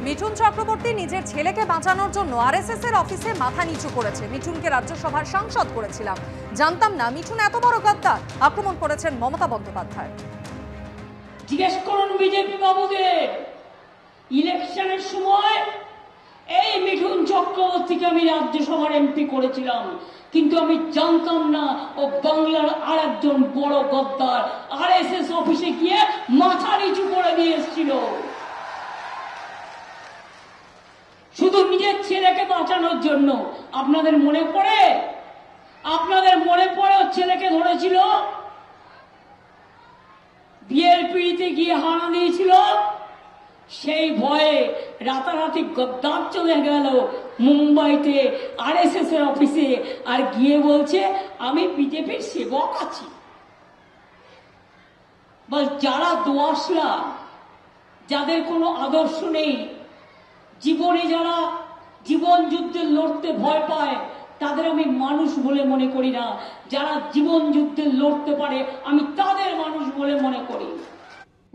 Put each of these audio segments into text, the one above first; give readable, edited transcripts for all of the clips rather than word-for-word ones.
মিঠুন চক্রবর্তী নিজের ছেলেকে বাঁচানোর জন্য আরএসএস এর অফিসে মাথা নিচু করেছে। মিঠুনকে রাজ্যসভার সাংসদ করেছিলাম, জানতাম না মিঠুন এত বড় গদ্দার। আক্রমণ করেছেন মমতা বন্দ্যোপাধ্যায়। জিজ্ঞেস করুন বিজেপি বাবুদের, ইলেকশনের সময় এই মিঠুন চক্রবর্তীকে আমি রাজ্যসভার এমপি করেছিলাম, কিন্তু আমি জানতাম না ও বাংলার আর একজন বড় গদ্দার। আরএসএস অফিসে গিয়ে মাথা নিচু করে দিয়ে এসেছিল শুধু নিজের ছেলেকে বাঁচানোর জন্য। আপনাদের মনে পড়ে ওর ছেলেকে ধরেছিল, বিয়ের পিড়িতে গিয়ে হানা দিয়েছিল। সেই ভয়ে রাতারাতি গদ্দার চলে গেল মুম্বাইতে আরএসএস এর অফিসে, আর গিয়ে বলছে আমি বিজেপির সেবক আছি। বল, যারা দোয়াশলা, যাদের কোনো আদর্শ নেই, জীবনে যারা জীবন যুদ্ধে লড়তে ভয় পায়, তাদের আমি মানুষ বলে মনে করি না। যারা জীবন যুদ্ধে লড়তে পারে, আমি তাদের মানুষ বলে মনে করি।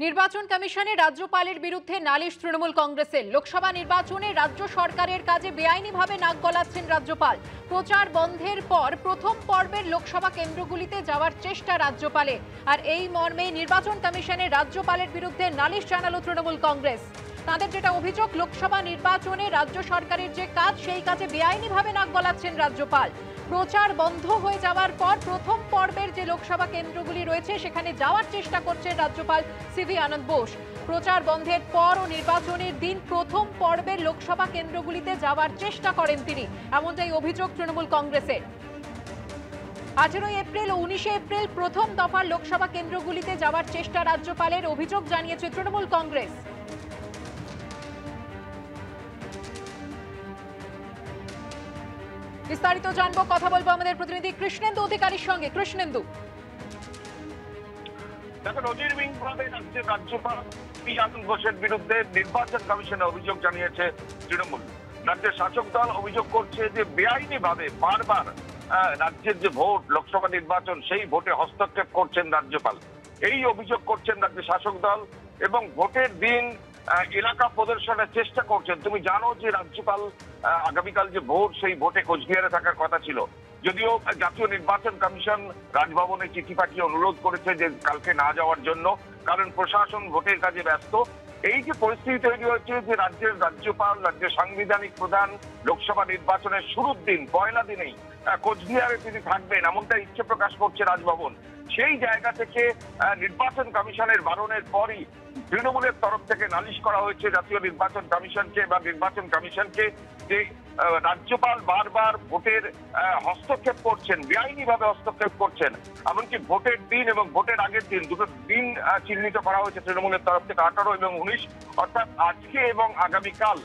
নির্বাচন কমিশনে রাজ্যপালের বিরুদ্ধে নালিশ তৃণমূল কংগ্রেসের। লোকসভা নির্বাচনে রাজ্য সরকারের কাজে বেআইনিভাবে নাক গলাচ্ছেন রাজ্যপাল। প্রচার বন্ধের পর প্রথম পর্বের লোকসভা কেন্দ্রগুলিতে যাওয়ার চেষ্টা রাজ্যপালের, আর এই মর্মে নির্বাচন কমিশনে রাজ্যপালের বিরুদ্ধে নালিশ জানালো তৃণমূল কংগ্রেস। তাদের যেটা অভিযোগ, লোকসভা নির্বাচনে রাজ্য সরকারের যে কাজ, সেই কাজে বেআইনিভাবে নাক গলাচ্ছেন রাজ্যপাল। প্রচার বন্ধ হয়ে যাওয়ার পর প্রথম পর্বের যে লোকসভা কেন্দ্রগুলি রয়েছে সেখানে যাওয়ার চেষ্টা করছেন রাজ্যপাল সিভি আনন্দ বোস। প্রচার বন্ধের পর ও নির্বাচনের দিন প্রথম পর্বের লোকসভা কেন্দ্রগুলিতে যাওয়ার চেষ্টা করেন তিনি, এমনটাই অভিযোগ তৃণমূল কংগ্রেসের। 18 এপ্রিল ও 19 এপ্রিল প্রথম দফার লোকসভা কেন্দ্রগুলিতে যাওয়ার চেষ্টা রাজ্যপালের, অভিযোগ জানিয়েছে তৃণমূল কংগ্রেস। বিস্তারিত জানবো, কথা বলবো আমাদের প্রতিনিধি কৃষ্ণেন্দু অধিকারীর সঙ্গে। কৃষ্ণেন্দু, দেখো, নজিরবিহীনভাবে রাজ্যের রাজ্যপাল সিভি আনন্দ বোসের বিরুদ্ধে নির্বাচন কমিশনে অভিযোগ জানিয়েছে তৃণমূল। রাজ্যের শাসক দল অভিযোগ করছে যে বেআইনিভাবে বারবার রাজ্যের যে ভোট, লোকসভা নির্বাচন, সেই ভোটে হস্তক্ষেপ করছেন রাজ্যপাল। এই অভিযোগ করছেন রাজ্যের শাসক দল, এবং ভোটের দিন এলাকা প্রদর্শনের চেষ্টা করছেন। তুমি জানো যে রাজ্যপাল আগামীকাল যে ভোট, সেই ভোটে কোচবিহারে থাকার কথা ছিল, যদিও জাতীয় নির্বাচন কমিশন রাজভবনে চিঠি পাঠিয়ে অনুরোধ করেছে যে কালকে না যাওয়ার জন্য, কারণ প্রশাসন ভোটের কাজে ব্যস্ত। এই যে পরিস্থিতি তৈরি হয়েছে যে রাজ্যের রাজ্যপাল, রাজ্যের সাংবিধানিক প্রধান লোকসভা নির্বাচনের শুরুর দিন, পয়লা দিনেই কোচবিহারে তিনি থাকবেন, এমনটা ইচ্ছে প্রকাশ করছে রাজভবন। সেই জায়গা থেকে নির্বাচন কমিশনের বারণের পরই তৃণমূলের তরফ থেকে নালিশ করা হয়েছে জাতীয় নির্বাচন কমিশনকে বা নির্বাচন কমিশনকে, যে রাজ্যপাল বারবার ভোটের হস্তক্ষেপ করছেন, বেআইনিভাবে হস্তক্ষেপ করছেন। এমনকি ভোটের দিন এবং ভোটের আগের দিন, দুটো দিন চিহ্নিত করা হয়েছে তৃণমূলের তরফ থেকে, 18 এবং 19, অর্থাৎ আজকে এবং আগামীকাল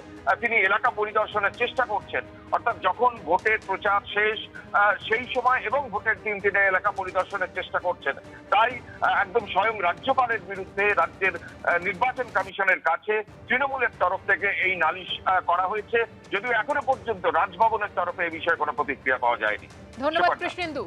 তিনি এলাকা পরিদর্শনের চেষ্টা করছেন। অর্থাৎ যখন ভোটের প্রচার শেষ, সেই সময় এবং ভোটের দিন তিনি এলাকা পরিদর্শনের চেষ্টা করছেন। তাই একদম স্বয়ং রাজ্যপালের বিরুদ্ধে রাজ্যের নির্বাচন কমিশনের কাছে তৃণমূলের তরফ থেকে এই নালিশ করা হয়েছে, যদিও এখনো পর্যন্ত রাজভবনের তরফে এই বিষয়ে কোনো প্রতিক্রিয়া পাওয়া যায়নি। ধন্যবাদ কৃষ্ণেন্দু।